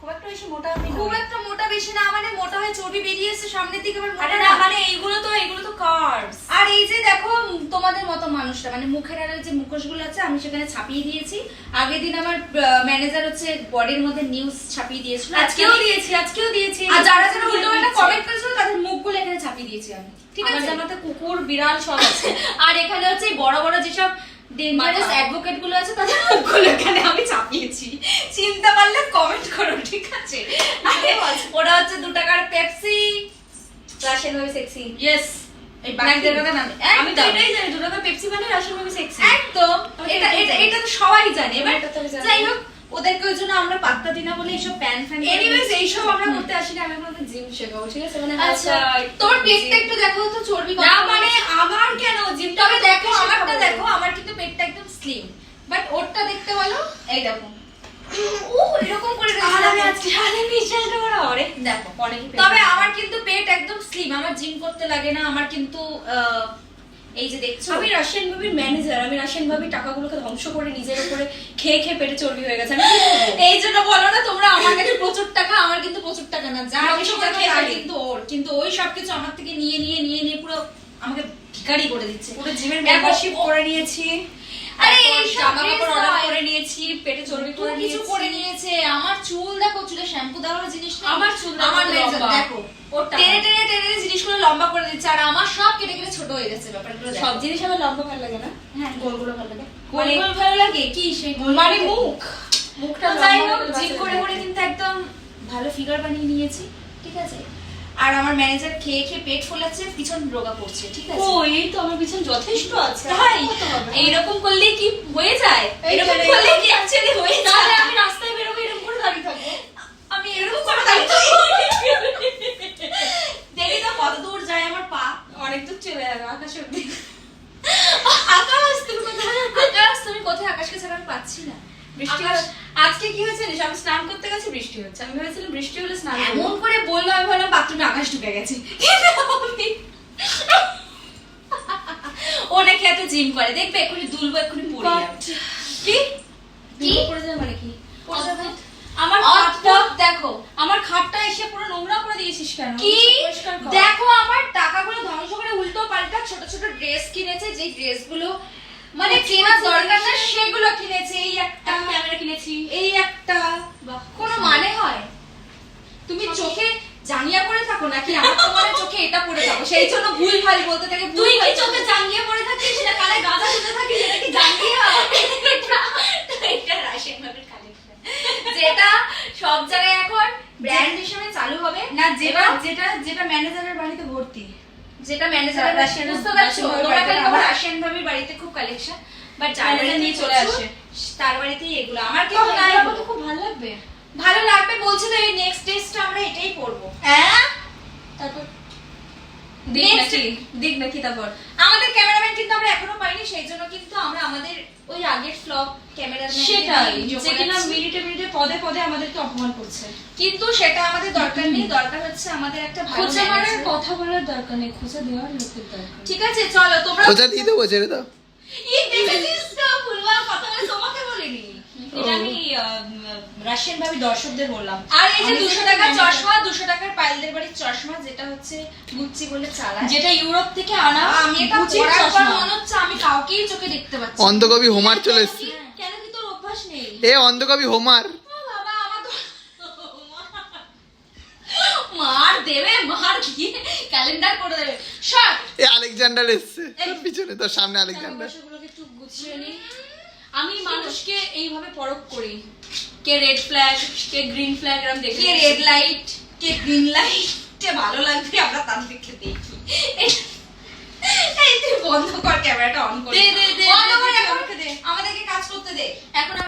খুব একটা বেশি মোটা আমি খুব একটা মোটা বেশি না, মানে মোটা হয়ে চর্বি বেরিয়ে এসেছে সামনের দিকে, আবার মোটা না, মানে এগুলো তো কার্বস। আর এই যে দেখো তোমাদের মতো মানুষরা মানে মুখের আড়ালে যে মুখোশগুলো আছে আমি সেখানে ছাপিয়ে দিয়েছি। আগের দিন আমার ম্যানেজার হচ্ছে বডির মধ্যে নিউজ ছাপিয়ে দিয়েছিল, আজকেও দিয়েছি। আর যারা যারা উল্টোপাল্টা কমেন্ট করেছিল তাদের মুখগুলো এখানে ছাপিয়ে দিয়েছি আমি, ঠিক আছে? আমাদের কুকুর বিড়াল সব আছে। আর এখানে হচ্ছে বড় বড় যেসব ডেঞ্জারাস অ্যাডভোকেট গুলো আছে তাদের মুখগুলো এখানে আমি ছাপিয়েছি। চিন্তা পারলে কমেন্ট করো, ঠিক আছে? ওরা হচ্ছে 2 টাকার পেপসি, রাশিয়ান ভাবে সেক্সি। ইয়েস এই বাকিদের কথা না, আমি তো এটাই জানি 2 টাকা পেপসি মানে রাশিয়ান ভাবে সেক্সি। একদম এটা এটা এটা তো সবাই জানে। এবার এটা তো আমি জানি। যাই হোক ওদেরকে ওই জন্য আমরা পাত্তা দিই না বলে এইসব প্যান ফ্যান এনিওয়েজ এইসব আমরা করতে আসি না, আমি এখন জিম শেখাবো, ঠিক আছে? মানে আচ্ছা তোর পেটটা একটু দেখো তো, চর্বি না মানে আমার কেন জিম, তবে দেখো আমারটা দেখো, আমার কিন্তু পেটটা একদম স্লিম, বাট ওরটা দেখতে বলো, এই দেখো ও এরকম করে আর আমি আজকে সারাদিন বিশ্বাস করো আরে দেখো অনেকই পেট। তবে আমার কিন্তু পেট একদম স্লিম, আমার জিম করতে লাগে না, আমার কিন্তু এই যে দেখছো আমি রাশিয়ান ভাবির ম্যানেজার, আমি রাশিয়ান ভাবির টাকাগুলোকে ধ্বংস করে নিজের উপরে খেয়ে খেয়ে পেটে চর্বি হয়ে গেছে। আমি কি করবো? এই জন্য বলো না তোমরা আমার কাছে প্রচুর টাকা, আমার কিন্তু প্রচুর টাকা না, যা ধ্বংস কিছু করে টাকা খেয়ে তা ফেলি। কিন্তু ওর, কিন্তু ওই সবকিছু আমার থেকে নিয়ে নিয়ে নিয়ে নিয়ে পুরো আমাকে ভিখারি করে দিচ্ছে। পুরো জিমের মেম্বারশিপ করে নিয়েছি, আরে তারপর এই সব জামা কাপড় dress অর্ডার হয়। করে নিয়েছি, পেটে চর্বি কত করে কিছু নিয়েছি। করে নিয়েছে। আমার চুল দেখো, চুলে শ্যাম্পু দেওয়ার জিনিস নেই। আমার চুল দেখো আমার লেজার লম্বা। দেখো ওর টাকা। টেনে টেনে টেনে টেনে জিনিসগুলো লম্বা করে দিচ্ছে, আর আমার সব কেটে কেটে ছোট হয়ে গেছে। ব্যাপারগুলো দেখো। সব জিনিস আমার লম্বা ভালো লাগে না, হ্যাঁ গোলগুলো ভালো লাগে। গোল গোল ভালো লাগে কি সেই গোল মানে লাগে? মুখটা তো যাই লম্বা হোক হলে জিম বাঁচা করে যায়। করে কিন্তু একদম ভালো ফিগার বানিয়ে নিয়েছি, ঠিক আছে? আর আমার ম্যানেজার খেয়ে খেয়ে পেট ফোলাচ্ছে, পিছন রোগা পড়ছে, ঠিক আছে? ও এই তো আমার পিছন যথেষ্ট আছে। তাই কত হবে? এইরকম করলে কি হয়ে যায়? এই এরকম করে- করলে কি অ্যাকচুয়ালি হয়ে যায়? তাহলে আমি রাস্তায় বেরোবো এরকম করে দাঁড়িয়ে থাকবো। আমি এরকম করে দাঁড়িয়ে থাকি। দেখি তো কত দূর যায় আমার পা। অনেক দূর চলে যাবে আকাশ অব্দি। আকাশ তুমি কোথায়? আকাশ তুমি কোথায়? আকাশকে ছাড়া আমি পাচ্ছি না। বৃষ্টি আকাশ- হচ্ছে। আজকে কি হয়েছে জানিস, আমি স্নান করতে গেছি বৃষ্টি হচ্ছে। আমি ভেবেছিলাম বৃষ্টি হলে স্নান করবো। এমন করে বললো আমি ভাবলাম বাথরুমে আকাশ ঢুকে গেছে। কিন্তু আমি- ও নাকি এত জিম করে, দেখবে এক্ষুনি দুলবো, এক্ষুনি পড়ে যাবে। কি কি পড়ে যাবে মানে কি? পড়ে যাবে। আমার খাটটা দেখো, আমার খাটটা এসে পুরো নোংরা করে দিয়েছিস কেন? কি পরিষ্কার কর। দেখো আমার টাকাগুলো ধ্বংস করে উল্টো পাল্টা ছোট ছোট ড্রেস কিনেছে, যে ড্রেসগুলো মানে কেনার দরকার না সেগুলো কিনেছে। এই একটা ক্যামেরা কিনেছি। এই একটা বাহ, কোনো মানে হয়? তুমি চোখে জাঙ্গিয়া পরে থাকো নাকি আমার তোমার চোখে এটা পরে থাকো, সেই জন্য ভুল ভাল বলতে থাকে। তুই কি চোখে জাঙ্গিয়া পরে থাকিস না কালে গাঁজা ধরে থাকিস? এটা কি জাঙ্গিয়া? এটা রাশিয়ান ভাবের কালেকশন, যেটা সব জায়গায় এখন ব্র্যান্ড হিসেবে চালু হবে না যেটা এবার যেটা যেটা ম্যানেজারের বাড়িতে ভর্তি। যেটা ম্যানেজারের রাশিয়ান বুঝতে পারছো? রাশিয়ান তোমরা বাড়িতে খালি আমার আমার রাশিয়ান ভাবির বাড়িতে খুব কালেকশন, বাট যার ম্যানেজার বাড়িতে নিয়ে চলে আসে। তার বাড়িতেই এগুলো। আমার কিন্তু নাই, তাই আমাকে খুব ভালো লাগবে। ভালো লাগবে বলছে তো। এই নেক্সট টেস্টটা আমরা এটাই করবো। তারপর Next- দিক নাকি তারপর আমাদের ক্যামেরাম্যান কিন্তু আমরা এখনো পাইনি, সেই জন্য কিন্তু আমরা আমাদের ওই আগের ফ্লগ ক্যামেরাম্যান সেটাই যে কিনা মিনিটে মিনিটে পদে পদে আমাদেরকে অপমান করছে। কিন্তু সেটা আমাদের দরকার নেই। দরকার হচ্ছে আমাদের একটা ভালো খোঁচা মারার manager। কথা বলার দরকার নেই, খোঁচা দেওয়ার লোকের দরকার। ঠিক আছে চলো তোমরা খোঁচা দিয়ে দেবো, ছেড়ে দাও। এই দেখেছিস তো ভুলভাল কথা বলে তোমাকে বলিনি। এটা আমি রাশিয়ান ভাবি দর্শকদের বললাম। আর এই যে আমাদের 200 টাকার চশমা, 200 টাকার পাইলদের বাড়ির চশমা, যেটা হচ্ছে গুচ্চি বলে চালায়, যেটা ইউরোপ থেকে আনা আমি এটা গুচির পরার পর চশমা। মনে হচ্ছে আমি কাউকেই চোখে দেখতে পাচ্ছি না। অন্ধকবি হোমার চলে এসছে। কেন কি তোর অভ্যাস নেই? এ অন্ধকবি হোমার। ও বাবা, আমার তো মার দেবে, মার দিয়ে ক্যালেন্ডার করে দেবে। শট এ আলেকজান্ডার এসছে তোর পিছনে, তোর সামনে আলেকজান্ডার। ভাষাগুলোকে একটু গুছিয়ে নি। আমি মানুষকে এইভাবে পরখ করি, কে রেড ফ্ল্যাগ কে গ্রিন ফ্ল্যাগ এরকম দেখি। কে রেড লাইট কে গ্রিন লাইট ভালো লাগবে আমরা তার দিকে দেখি। এই তুই বন্ধ কর, ক্যামেরাটা অন করে দে, দে, দে, বন্ধ দে, কর দে, এখন। আমাকে দে। আমাদেরকে কাজ করতে দে এখন।